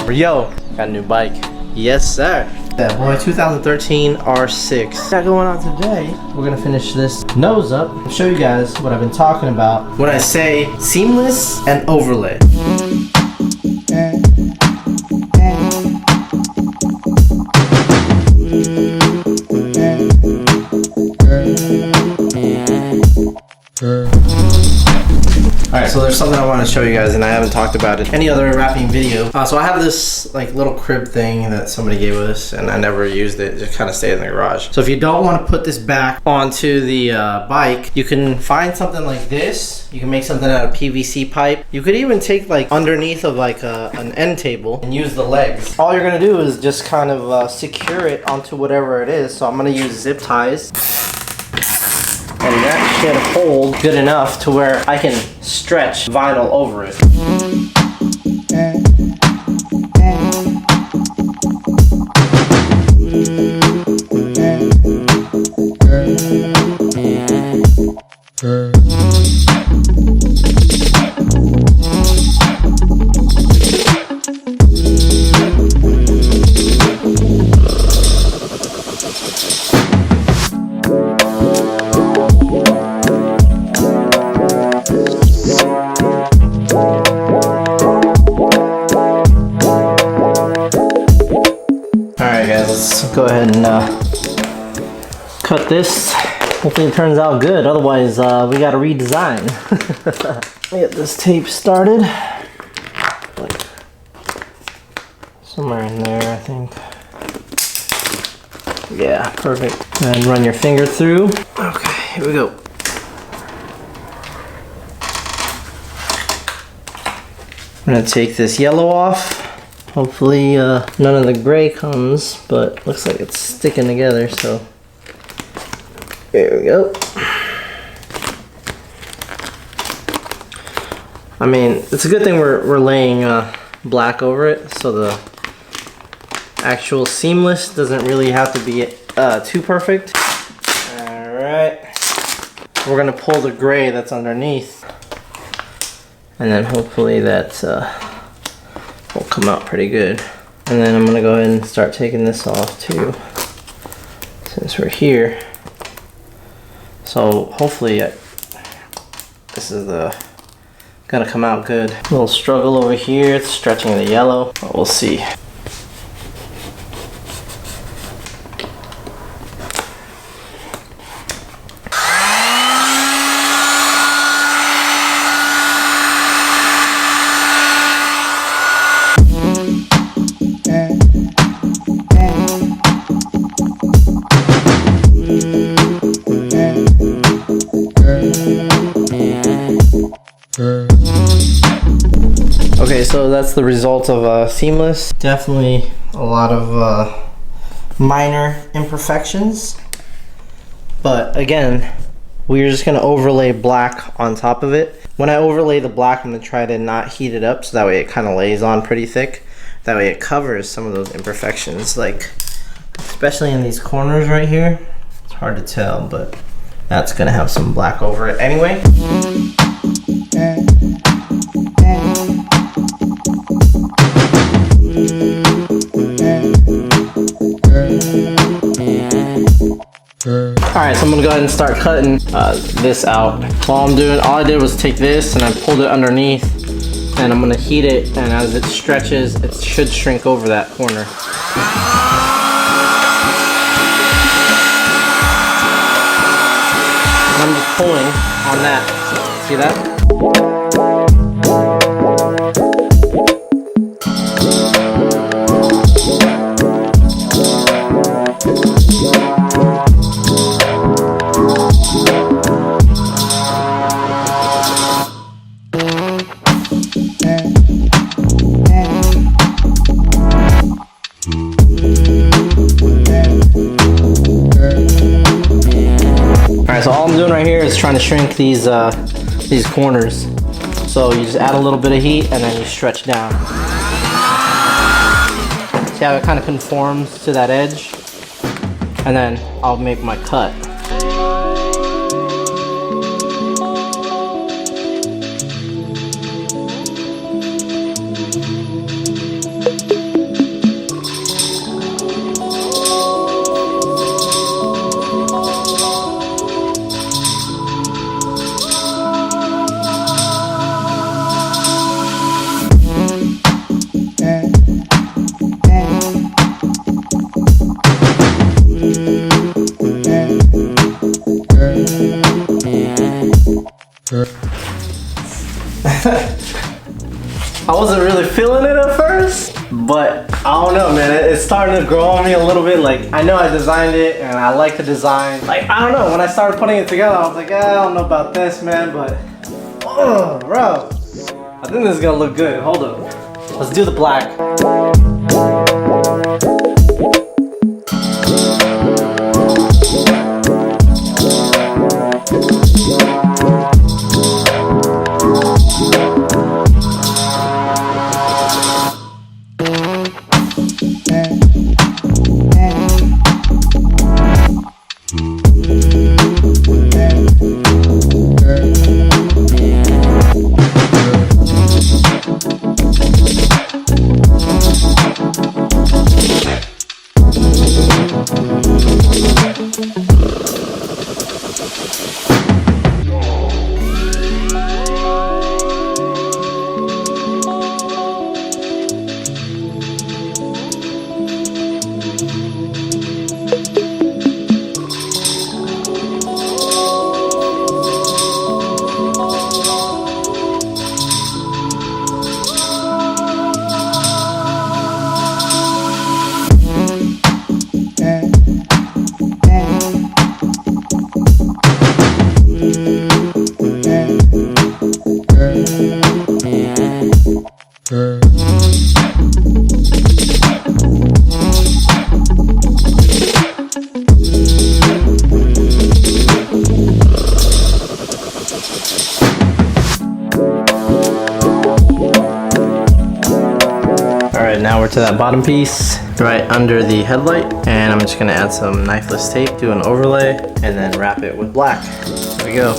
Yo, got a new bike. Yes, sir. That boy, 2013 R6. Got going on today. We're gonna finish this nose up and show you guys what I've been talking about when I say seamless and overlay. Alright, so there's something I want to show you guys, and I haven't talked about it in any other wrapping video. So I have this like little crib thing that somebody gave us, and I never used it. It just kind of stayed in the garage. So if you don't want to put this back onto the bike, you can find something like this. You can make something out of PVC pipe. You could even take like underneath of like an end table and use the legs. All you're gonna do is just kind of secure it onto whatever it is. So I'm gonna use zip ties. And that should hold good enough to where I can stretch vinyl over it. Let's go ahead and cut this. Hopefully it turns out good, otherwise we gotta redesign. Get this tape started. Like somewhere in there, I think. Yeah, perfect. And run your finger through. Okay, here we go. I'm gonna take this yellow off. Hopefully none of the gray comes, but looks like it's sticking together, so there we go. I mean, it's a good thing we're laying black over it, so the actual seamless doesn't really have to be too perfect. Alright, we're gonna pull the gray that's underneath, and then hopefully that will come out pretty good. And then I'm gonna go ahead and start taking this off too, since we're here. So hopefully this is gonna come out good. A little struggle over here, it's stretching the yellow, but we'll see. Okay, so that's the result of seamless. Definitely a lot of minor imperfections, but again, we're just gonna overlay black on top of it. When I overlay the black, I'm gonna try to not heat it up, so that way it kind of lays on pretty thick. That way it covers some of those imperfections, like especially in these corners right here. It's hard to tell, but that's gonna have some black over it anyway. Alright, so I'm gonna go ahead and start cutting this out. All I did was take this and I pulled it underneath, and I'm gonna heat it, and as it stretches, it should shrink over that corner. And I'm just pulling on that. See that? So all I'm doing right here is trying to shrink these corners. So you just add a little bit of heat and then you stretch down. See how it kind of conforms to that edge? And then I'll make my cut. it's starting to grow on me a little bit. Like, I know I designed it and I like the design. Like, I don't know, when I started putting it together, I was like, I don't know about this, man, but, oh, bro. I think this is gonna look good. Hold up. Let's do the black. Alright, now we're to that bottom piece, right under the headlight, and I'm just gonna add some knifeless tape, do an overlay, and then wrap it with black. There we go.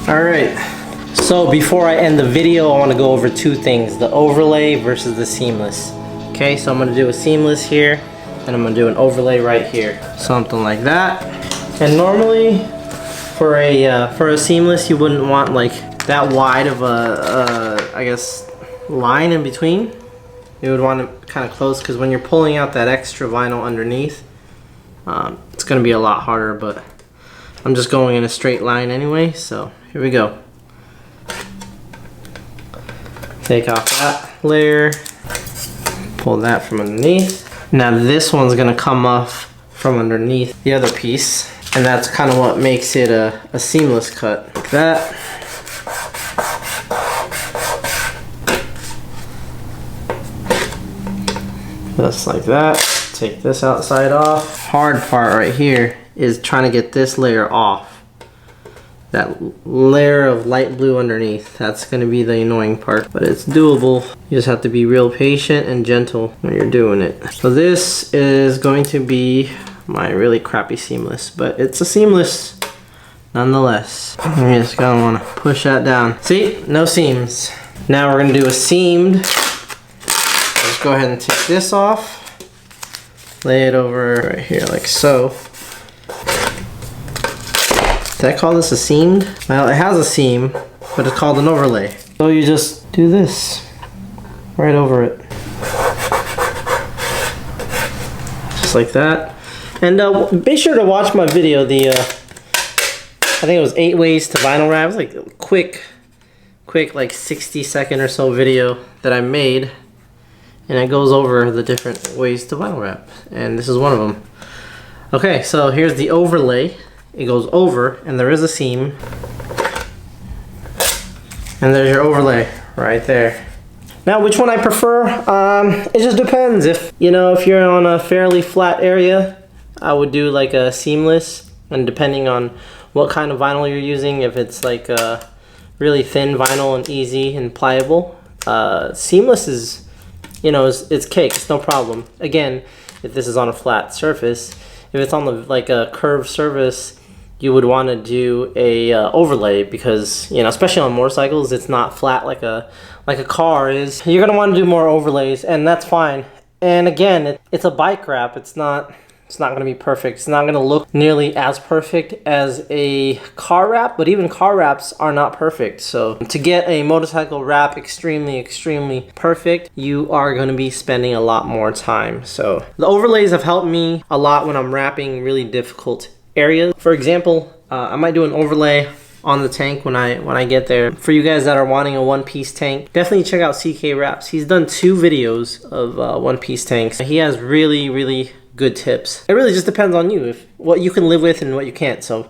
Alright, so before I end the video, I want to go over two things, the overlay versus the seamless. Okay, so I'm going to do a seamless here, and I'm going to do an overlay right here. Something like that. And normally, for a seamless, you wouldn't want like that wide of a I guess, line in between. You would want it kind of close, because when you're pulling out that extra vinyl underneath, it's going to be a lot harder, but I'm just going in a straight line anyway, so here we go. Take off that layer, pull that from underneath. Now this one's gonna come off from underneath the other piece, and that's kind of what makes it a seamless cut, like that. Just like that. Take this outside off. Hard part right here is trying to get this layer off. That layer of light blue underneath. That's going to be the annoying part, but it's doable. You just have to be real patient and gentle when you're doing it. So this is going to be my really crappy seamless, but it's a seamless nonetheless. You just gonna want to push that down. See, no seams. Now we're going to do a seamed. Let's go ahead and take this off. Lay it over right here like so. Did I call this a seamed? Well, it has a seam, but it's called an overlay. So you just do this right over it. Just like that. And be sure to watch my video, the I think it was 8 ways to vinyl wrap. It was like a quick like 60-second or so video that I made. And it goes over the different ways to vinyl wrap. And this is one of them. Okay, so here's the overlay. It goes over, and there is a seam. And there's your overlay right there. Now, which one I prefer? It just depends. If you're on a fairly flat area, I would do like a seamless, and depending on what kind of vinyl you're using, if it's like a really thin vinyl and easy and pliable, seamless is, it's cake. It's no problem. Again, if this is on a flat surface, if it's on like a curved surface, you would want to do a overlay, because especially on motorcycles, it's not flat like a car is. You're gonna want to do more overlays, and that's fine. And again, it's a bike wrap. It's not gonna be perfect. It's not gonna look nearly as perfect as a car wrap, but even car wraps are not perfect. So to get a motorcycle wrap extremely perfect, you are gonna be spending a lot more time. So the overlays have helped me a lot when I'm wrapping really difficult areas. For example, I might do an overlay on the tank when I get there. For you guys that are wanting a one-piece tank, definitely check out CK Wraps. He's done 2 videos of one-piece tanks. He has really good tips. It really just depends on you, what you can live with and what you can't. So